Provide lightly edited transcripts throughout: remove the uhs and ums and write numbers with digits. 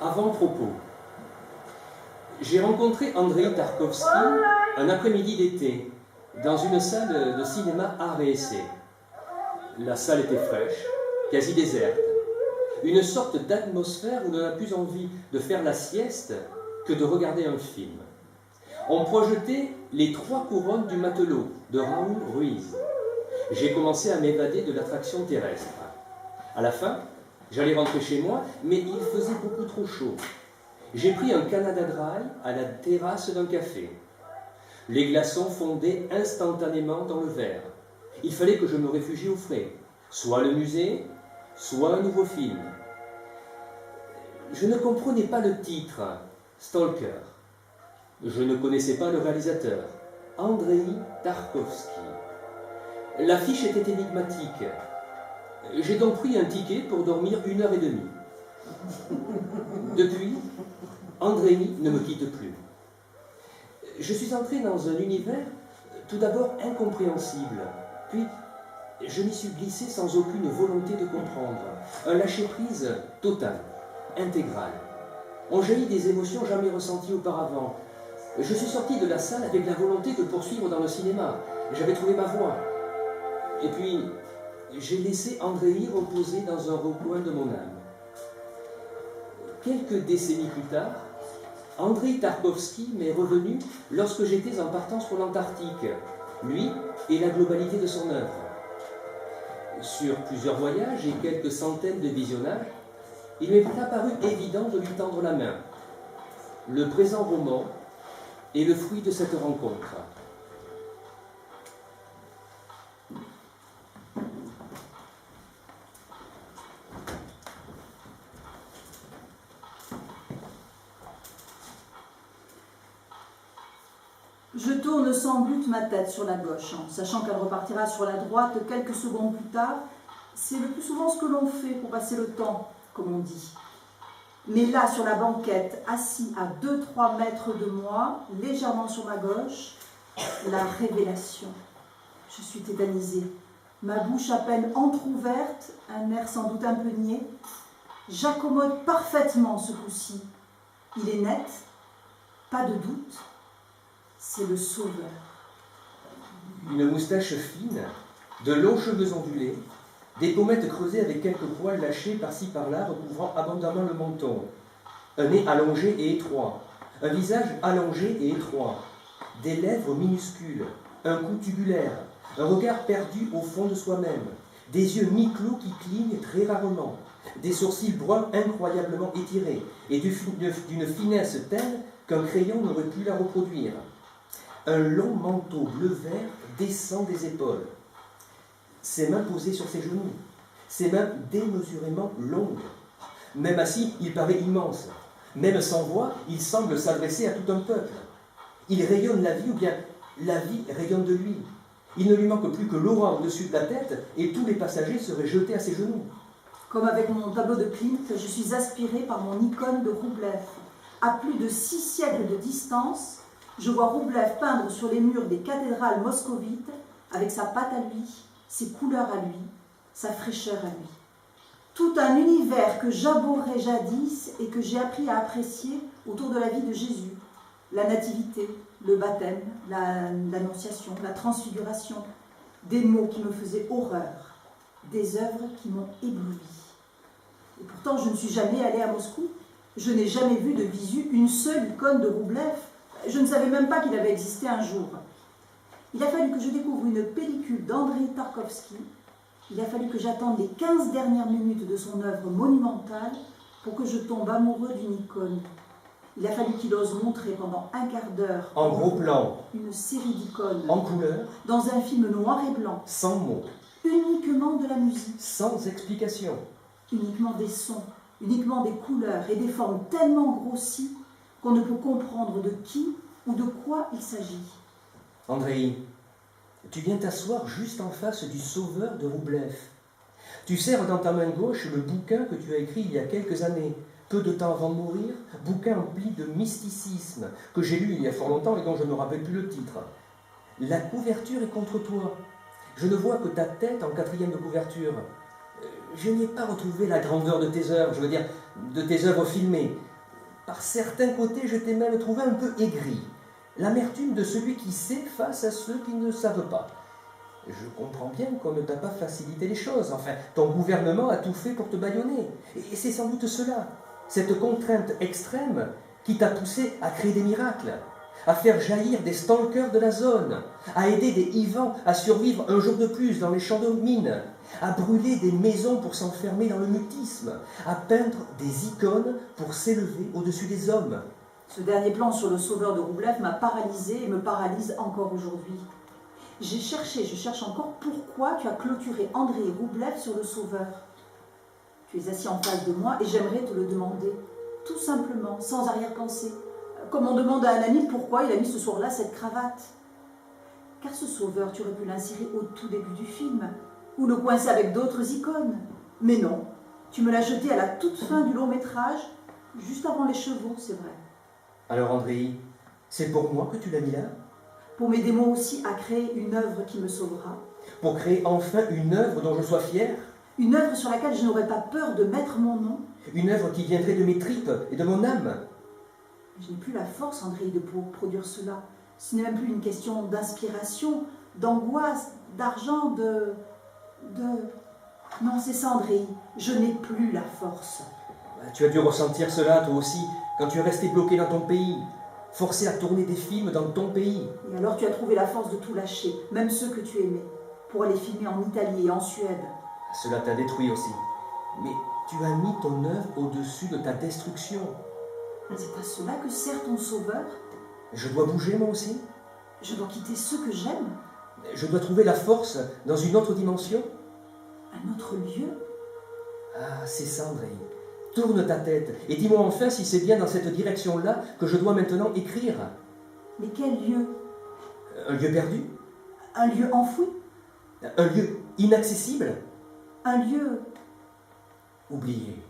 Avant-propos. J'ai rencontré Andrei Tarkovsky un après-midi d'été dans une salle de cinéma art et essai. La salle était fraîche, quasi déserte. Une sorte d'atmosphère où l'on n'a plus envie de faire la sieste que de regarder un film. On projetait Les Trois couronnes du matelot de Raoul Ruiz. J'ai commencé à m'évader de l'attraction terrestre. À la fin, j'allais rentrer chez moi, mais il faisait beaucoup trop chaud. J'ai pris un Canada Dry à la terrasse d'un café. Les glaçons fondaient instantanément dans le verre. Il fallait que je me réfugie au frais, soit le musée, soit un nouveau film. Je ne comprenais pas le titre, Stalker. Je ne connaissais pas le réalisateur, Andrei Tarkovsky. L'affiche était énigmatique. J'ai donc pris un ticket pour dormir 1h30. Depuis, Andrei ne me quitte plus. Je suis entré dans un univers tout d'abord incompréhensible, puis je m'y suis glissé sans aucune volonté de comprendre. Un lâcher-prise total, intégral. On jaillit des émotions jamais ressenties auparavant. Je suis sorti de la salle avec la volonté de poursuivre dans le cinéma. J'avais trouvé ma voie. Et puis, j'ai laissé Andrei reposer dans un recoin de mon âme. Quelques décennies plus tard, Andrei Tarkovsky m'est revenu lorsque j'étais en partance pour l'Antarctique, lui et la globalité de son œuvre. Sur plusieurs voyages et quelques centaines de visionnages, il m'est apparu évident de lui tendre la main. Le présent roman est le fruit de cette rencontre. Je tourne sans but ma tête sur la gauche, sachant qu'elle repartira sur la droite quelques secondes plus tard. C'est le plus souvent ce que l'on fait pour passer le temps, comme on dit. Mais là, sur la banquette, assis à 2-3 mètres de moi, légèrement sur ma gauche, la révélation. Je suis tétanisée. Ma bouche à peine entr'ouverte, un air sans doute un peu niais. J'accommode parfaitement ce coup-ci. Il est net, pas de doute. C'est le sauveur. Une moustache fine, de longs cheveux ondulés, des pommettes creusées avec quelques poils lâchés par-ci par-là recouvrant abondamment le menton, un nez allongé et étroit, un visage allongé et étroit, des lèvres minuscules, un cou tubulaire, un regard perdu au fond de soi-même, des yeux mi-clos qui clignent très rarement, des sourcils bruns incroyablement étirés et d'une finesse telle qu'un crayon n'aurait pu la reproduire. Un long manteau bleu-vert descend des épaules. Ses mains posées sur ses genoux. Ses mains démesurément longues. Même assis, il paraît immense. Même sans voix, il semble s'adresser à tout un peuple. Il rayonne la vie, ou bien la vie rayonne de lui. Il ne lui manque plus que l'aura au-dessus de la tête, et tous les passagers seraient jetés à ses genoux. Comme avec mon tableau de Klimt, je suis aspirée par mon icône de Roublev. À plus de 6 siècles de distance, je vois Roublev peindre sur les murs des cathédrales moscovites avec sa patte à lui, ses couleurs à lui, sa fraîcheur à lui. Tout un univers que j'abhorrais jadis et que j'ai appris à apprécier autour de la vie de Jésus. La nativité, le baptême, l'annonciation, la transfiguration, des mots qui me faisaient horreur, des œuvres qui m'ont ébloui. Et pourtant, je ne suis jamais allée à Moscou. Je n'ai jamais vu de visu une seule icône de Roublev. Je ne savais même pas qu'il avait existé un jour. Il a fallu que je découvre une pellicule d'Andrei Tarkovsky. Il a fallu que j'attende les 15 dernières minutes de son œuvre monumentale pour que je tombe amoureux d'une icône. Il a fallu qu'il ose montrer pendant un quart d'heure, en gros plan, une série d'icônes, en couleur, dans un film noir et blanc, sans mots, uniquement de la musique, sans explication, uniquement des sons, uniquement des couleurs et des formes tellement grossies qu'on ne peut comprendre de qui ou de quoi il s'agit. Andrei, tu viens t'asseoir juste en face du sauveur de Roublev. Tu serres dans ta main gauche le bouquin que tu as écrit il y a quelques années, peu de temps avant de mourir, bouquin empli de mysticisme, que j'ai lu il y a fort longtemps et dont je ne me rappelle plus le titre. La couverture est contre toi. Je ne vois que ta tête en 4e de couverture. Je n'y ai pas retrouvé la grandeur de tes œuvres, je veux dire, de tes œuvres filmées. Par certains côtés, je t'ai même trouvé un peu aigri. L'amertume de celui qui sait face à ceux qui ne savent pas. Je comprends bien qu'on ne t'a pas facilité les choses. Enfin, ton gouvernement a tout fait pour te bâillonner. Et c'est sans doute cela, cette contrainte extrême qui t'a poussé à créer des miracles, à faire jaillir des stalkers de la zone, à aider des Ivans à survivre un jour de plus dans les champs de mines, à brûler des maisons pour s'enfermer dans le mutisme, à peindre des icônes pour s'élever au-dessus des hommes. Ce dernier plan sur le sauveur de Roublev m'a paralysé et me paralyse encore aujourd'hui. J'ai cherché, je cherche encore pourquoi tu as clôturé André Roublev sur le sauveur. Tu es assis en face de moi et j'aimerais te le demander, tout simplement, sans arrière-pensée. Comme on demande à un ami pourquoi il a mis ce soir-là cette cravate. Car ce sauveur, tu aurais pu l'insérer au tout début du film, ou le coincer avec d'autres icônes. Mais non, tu me l'as jeté à la toute fin du long métrage, juste avant les chevaux, c'est vrai. Alors André, c'est pour moi que tu l'as mis là? Pour m'aider moi aussi à créer une œuvre qui me sauvera. Pour créer enfin une œuvre dont je sois fier? Une œuvre sur laquelle je n'aurais pas peur de mettre mon nom. Une œuvre qui viendrait de mes tripes et de mon âme. Je n'ai plus la force, André, de produire cela. Ce n'est même plus une question d'inspiration, d'angoisse, d'argent, de... Non, c'est ça, André. Je n'ai plus la force. Tu as dû ressentir cela, toi aussi, quand tu es resté bloqué dans ton pays, forcé à tourner des films dans ton pays. Et alors tu as trouvé la force de tout lâcher, même ceux que tu aimais, pour aller filmer en Italie et en Suède. Cela t'a détruit aussi. Mais tu as mis ton œuvre au-dessus de ta destruction. C'est à cela que sert ton sauveur. Je dois bouger moi aussi. Je dois quitter ceux que j'aime. Je dois trouver la force dans une autre dimension. Un autre lieu. Ah, c'est ça, André. Tourne ta tête et dis-moi enfin si c'est bien dans cette direction-là que je dois maintenant écrire. Mais quel lieu? Un lieu perdu? Un lieu enfoui? Un lieu inaccessible? Un lieu... oublié.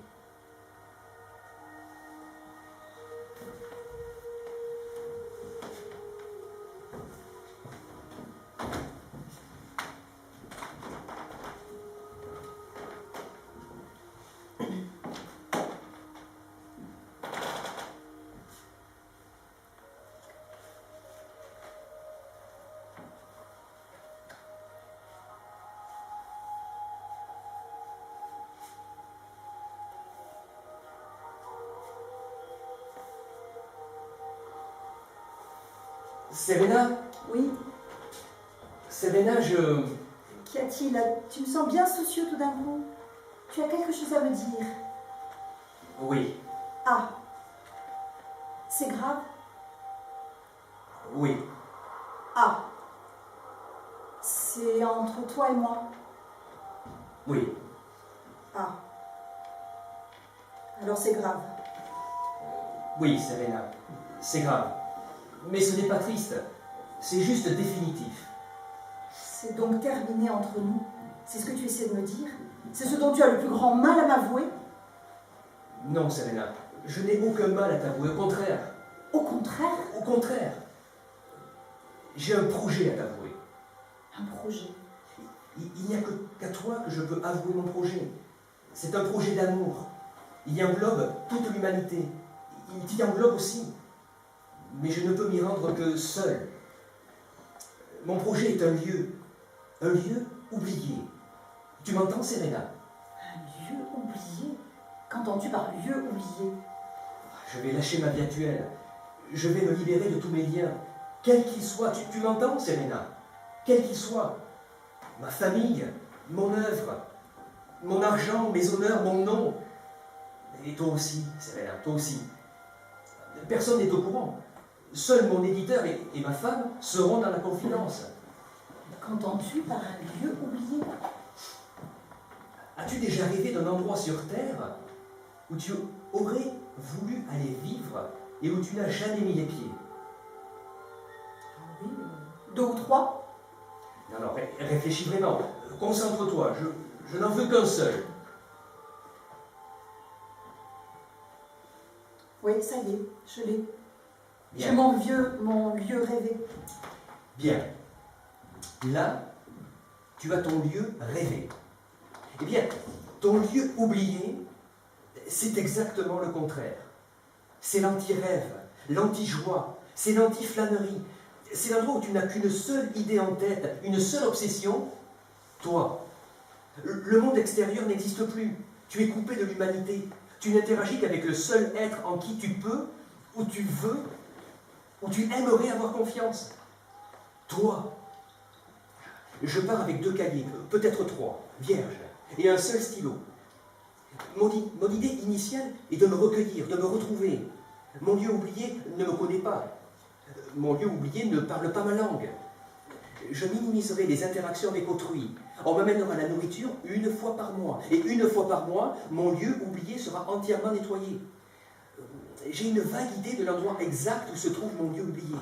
Serena? Oui? Serena, Qu'y a-t-il? Tu me sens bien soucieux tout d'un coup. Tu as quelque chose à me dire? Oui. Ah. C'est grave? Oui. Ah. C'est entre toi et moi? Oui. Ah. Alors c'est grave. Oui, Serena. C'est grave. Mais ce n'est pas triste. C'est juste définitif. C'est donc terminé entre nous. C'est ce que tu essaies de me dire? C'est ce dont tu as le plus grand mal à m'avouer? Non, Serena. Je n'ai aucun mal à t'avouer. Au contraire. Au contraire? Au contraire. J'ai un projet à t'avouer. Un projet? Il n'y a qu'à toi que je peux avouer mon projet. C'est un projet d'amour. Il y englobe toute l'humanité. Il t'y englobe aussi. Mais je ne peux m'y rendre que seul. Mon projet est un lieu oublié. Tu m'entends, Serena? Un lieu oublié? Qu'entends-tu par lieu oublié? Je vais lâcher ma vie actuelle. Je vais me libérer de tous mes liens, quels qu'ils soient. Tu m'entends, Serena? Quels qu'ils soient. Ma famille, mon œuvre, mon argent, mes honneurs, mon nom. Et toi aussi, Serena, toi aussi. Personne n'est au courant. Seul mon éditeur et ma femme seront dans la confidence. Qu'entends-tu par un lieu oublié? As-tu déjà rêvé d'un endroit sur Terre où tu aurais voulu aller vivre et où tu n'as jamais mis les pieds? Oui, 2 ou 3. Non, réfléchis vraiment. Concentre-toi, je n'en veux qu'un seul. Oui, ça y est, je l'ai. Bien. J'ai mon lieu rêvé. Bien. Là, tu as ton lieu rêvé. Eh bien, ton lieu oublié, c'est exactement le contraire. C'est l'anti-rêve, l'anti-joie, c'est l'anti-flânerie. C'est l'endroit où tu n'as qu'une seule idée en tête, une seule obsession, toi. Le monde extérieur n'existe plus. Tu es coupé de l'humanité. Tu n'interagis qu'avec le seul être en qui tu peux, où tu veux, où tu aimerais avoir confiance. Toi. Je pars avec 2 cahiers, peut-être 3, vierges, et un seul stylo. Mon idée initiale est de me recueillir, de me retrouver. Mon lieu oublié ne me connaît pas. Mon lieu oublié ne parle pas ma langue. Je minimiserai les interactions avec autrui. On m'amènera la nourriture 1 fois par mois. Et 1 fois par mois, mon lieu oublié sera entièrement nettoyé. J'ai une vague idée de l'endroit exact où se trouve mon lieu oublié.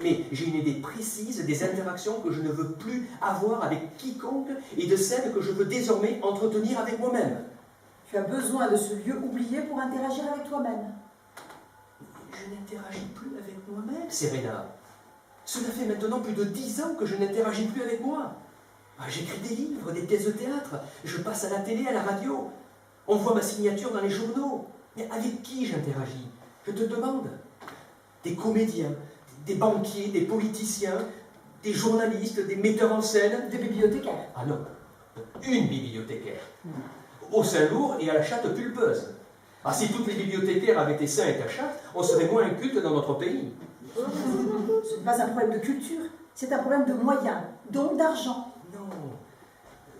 Mais j'ai une idée précise des interactions que je ne veux plus avoir avec quiconque et de celles que je veux désormais entretenir avec moi-même. Tu as besoin de ce lieu oublié pour interagir avec toi-même. Je n'interagis plus avec moi-même, Serena. Cela fait maintenant plus de 10 ans que je n'interagis plus avec moi. J'écris des livres, des pièces de théâtre, je passe à la télé, à la radio. On voit ma signature dans les journaux. Mais avec qui j'interagis? Je te demande. Des comédiens, des banquiers, des politiciens, des journalistes, des metteurs en scène. Des bibliothécaires. Ah non, une bibliothécaire. Au Saint-Lourd et à la Chatte pulpeuse. Si toutes les bibliothécaires avaient été sains et tachats, on serait moins inculte dans notre pays. Ce n'est pas un problème de culture, c'est un problème de moyens, donc d'argent. Non,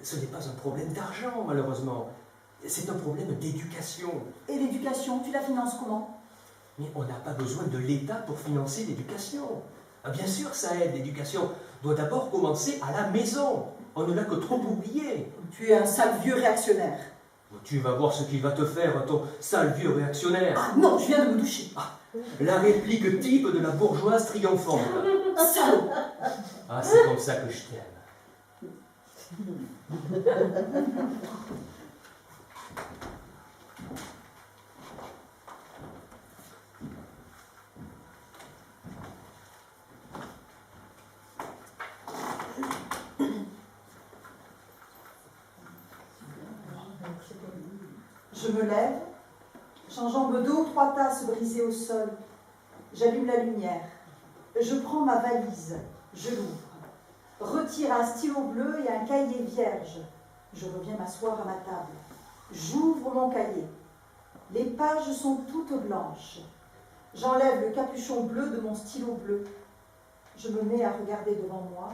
ce n'est pas un problème d'argent, malheureusement. C'est un problème d'éducation. Et l'éducation, tu la finances comment? Mais on n'a pas besoin de l'État pour financer l'éducation. Bien sûr, ça aide. L'éducation doit d'abord commencer à la maison. On ne l'a que trop oublié. Tu es un sale vieux réactionnaire. Tu vas voir ce qu'il va te faire, ton sale vieux réactionnaire. Ah non, je viens de me doucher. La réplique type de la bourgeoise triomphante. Salaud. C'est comme ça que je t'aime. Je me lève, j'enjambe 2 ou 3 tasses brisées au sol. J'allume la lumière. Je prends ma valise. Je l'ouvre. Retire un stylo bleu et un cahier vierge. Je reviens m'asseoir à ma table. J'ouvre mon cahier. Les pages sont toutes blanches. J'enlève le capuchon bleu de mon stylo bleu. Je me mets à regarder devant moi.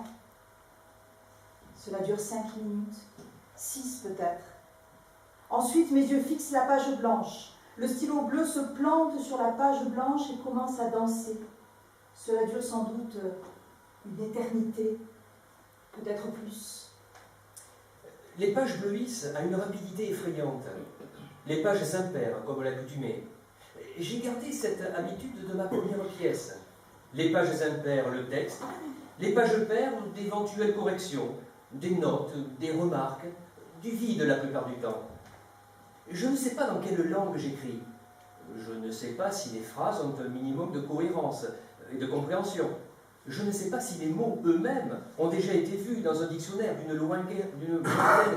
Cela dure 5 minutes, 6 peut-être. Ensuite, mes yeux fixent la page blanche. Le stylo bleu se plante sur la page blanche et commence à danser. Cela dure sans doute une éternité, peut-être plus. Les pages bleuissent à une rapidité effrayante. Les pages impaires, comme l'accoutumée. J'ai gardé cette habitude de ma première pièce. Les pages impaires, le texte. Les pages paires, d'éventuelles corrections, des notes, des remarques, du vide la plupart du temps. Je ne sais pas dans quelle langue j'écris. Je ne sais pas si les phrases ont un minimum de cohérence et de compréhension. Je ne sais pas si les mots eux-mêmes ont déjà été vus dans un dictionnaire d'une lointaine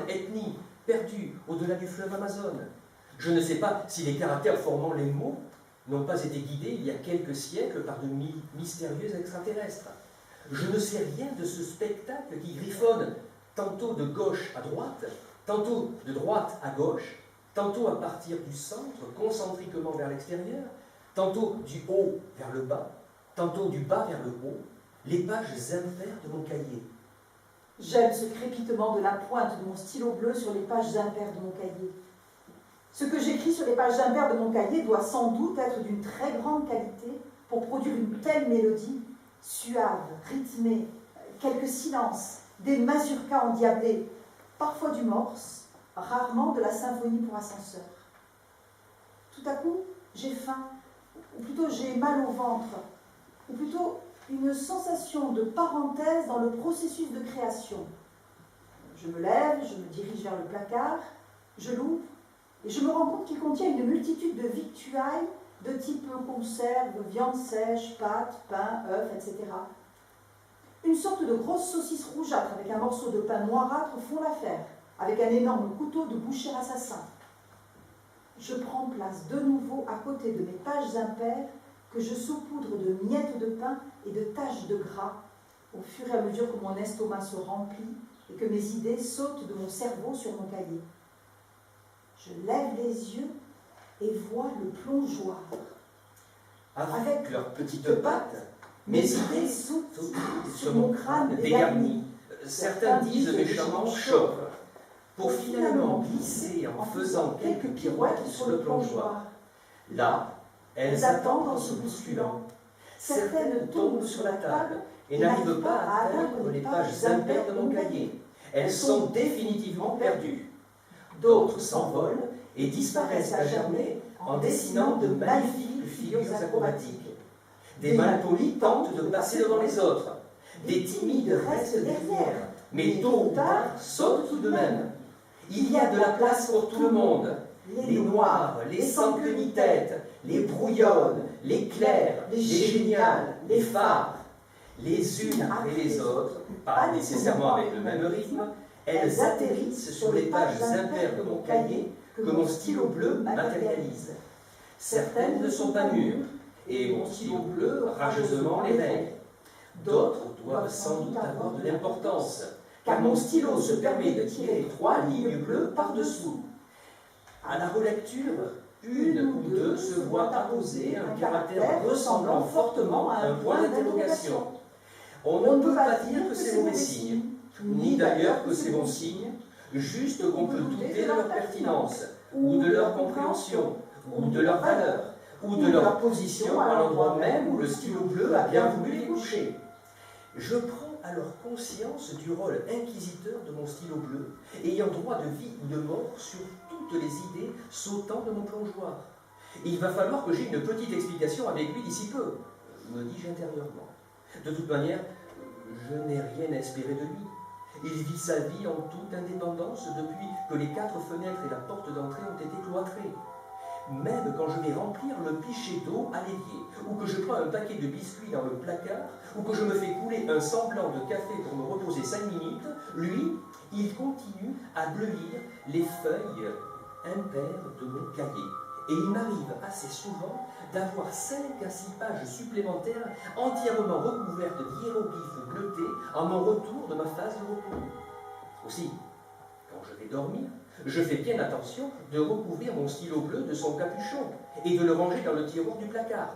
ethnie perdue au-delà du fleuve Amazone. Je ne sais pas si les caractères formant les mots n'ont pas été guidés il y a quelques siècles par de mystérieux extraterrestres. Je ne sais rien de ce spectacle qui griffonne tantôt de gauche à droite, tantôt de droite à gauche, tantôt à partir du centre, concentriquement vers l'extérieur, tantôt du haut vers le bas, tantôt du bas vers le haut, les pages impaires de mon cahier. J'aime ce crépitement de la pointe de mon stylo bleu sur les pages impaires de mon cahier. Ce que j'écris sur les pages impaires de mon cahier doit sans doute être d'une très grande qualité pour produire une telle mélodie, suave, rythmée, quelques silences, des mazurkas endiablés, parfois du morse, rarement de la symphonie pour ascenseur. Tout à coup, j'ai faim, ou plutôt j'ai mal au ventre, ou plutôt une sensation de parenthèse dans le processus de création. Je me lève, je me dirige vers le placard, je l'ouvre, et je me rends compte qu'il contient une multitude de victuailles de type conserve, viande sèche, pâtes, pain, œufs, etc. Une sorte de grosse saucisse rougeâtre avec un morceau de pain noirâtre font l'affaire, avec un énorme couteau de boucher assassin. Je prends place de nouveau à côté de mes pages impaires que je saupoudre de miettes de pain et de taches de gras au fur et à mesure que mon estomac se remplit et que mes idées sautent de mon cerveau sur mon cahier. Je lève les yeux et vois le plongeoir. Avec leurs petites pattes, mes idées sautent sur mon crâne dégarni. Certains disent méchamment chauve, pour finalement glisser en faisant quelques pirouettes sur le plongeoir. Là, elles attendent en se bousculant. Certaines tombent sur la table et n'arrivent pas à atteindre les pages impaires de mon cahier. Elles sont définitivement perdues. D'autres s'envolent et disparaissent à jamais en dessinant de magnifiques figures acrobatiques. Des malpolis tentent de passer devant les autres. Des timides restent derrière, mais tôt ou tard sautent tout de même. Il y a de la place pour tout le monde. Les noirs, les sans queue ni tête, les brouillonnes, les clairs, les géniales, les phares. Les unes après les autres, pas nécessairement avec le même rythme, elles atterrissent sur les pages impaires de mon cahier que mon stylo bleu matérialise. Certaines ne sont pas mûres, et mon stylo bleu rageusement les règle. D'autres doivent sans doute avoir de l'importance, car mon stylo se permet de tirer 3 lignes bleues par-dessous. À la relecture, une ou deux se voient apposer un caractère ressemblant fortement à un point d'interrogation. On ne peut pas dire que c'est mauvais signe, ni d'ailleurs que c'est bon signe, juste qu'on peut douter de leur pertinence, ou de leur compréhension, ou de leur valeur, ou de leur position à l'endroit même où le stylo bleu a bien voulu les coucher. Je prends alors conscience du rôle inquisiteur de mon stylo bleu, ayant droit de vie ou de mort sur toutes les idées sautant de mon plongeoir. Il va falloir que j'aie une petite explication avec lui d'ici peu, me dis-je intérieurement. De toute manière, je n'ai rien à espérer de lui. Il vit sa vie en toute indépendance depuis que les 4 fenêtres et la porte d'entrée ont été cloîtrées. Même quand je vais remplir le pichet d'eau à l'évier, ou que je prends un paquet de biscuits dans le placard, ou que je me fais couler un semblant de café pour me reposer 5 minutes, lui, il continue à bleuir les feuilles impaires de mon cahier. Et il m'arrive assez souvent d'avoir 5 à 6 pages supplémentaires entièrement recouvertes d'hiéroglyphes bleutés en mon retour de ma phase de repos. Aussi, quand je vais dormir, je fais bien attention de recouvrir mon stylo bleu de son capuchon et de le ranger dans le tiroir du placard,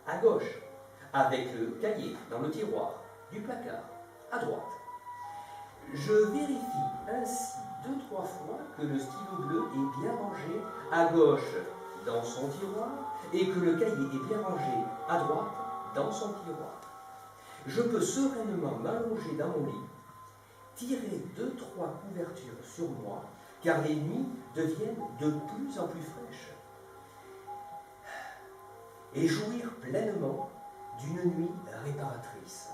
à gauche, avec le cahier dans le tiroir du placard, à droite. Je vérifie ainsi 2-3 fois que le stylo bleu est bien rangé à gauche dans son tiroir et que le cahier est bien rangé à droite dans son tiroir. Je peux sereinement m'allonger dans mon lit, tirer 2-3 couvertures sur moi, car les nuits deviennent de plus en plus fraîches, et jouir pleinement d'une nuit réparatrice.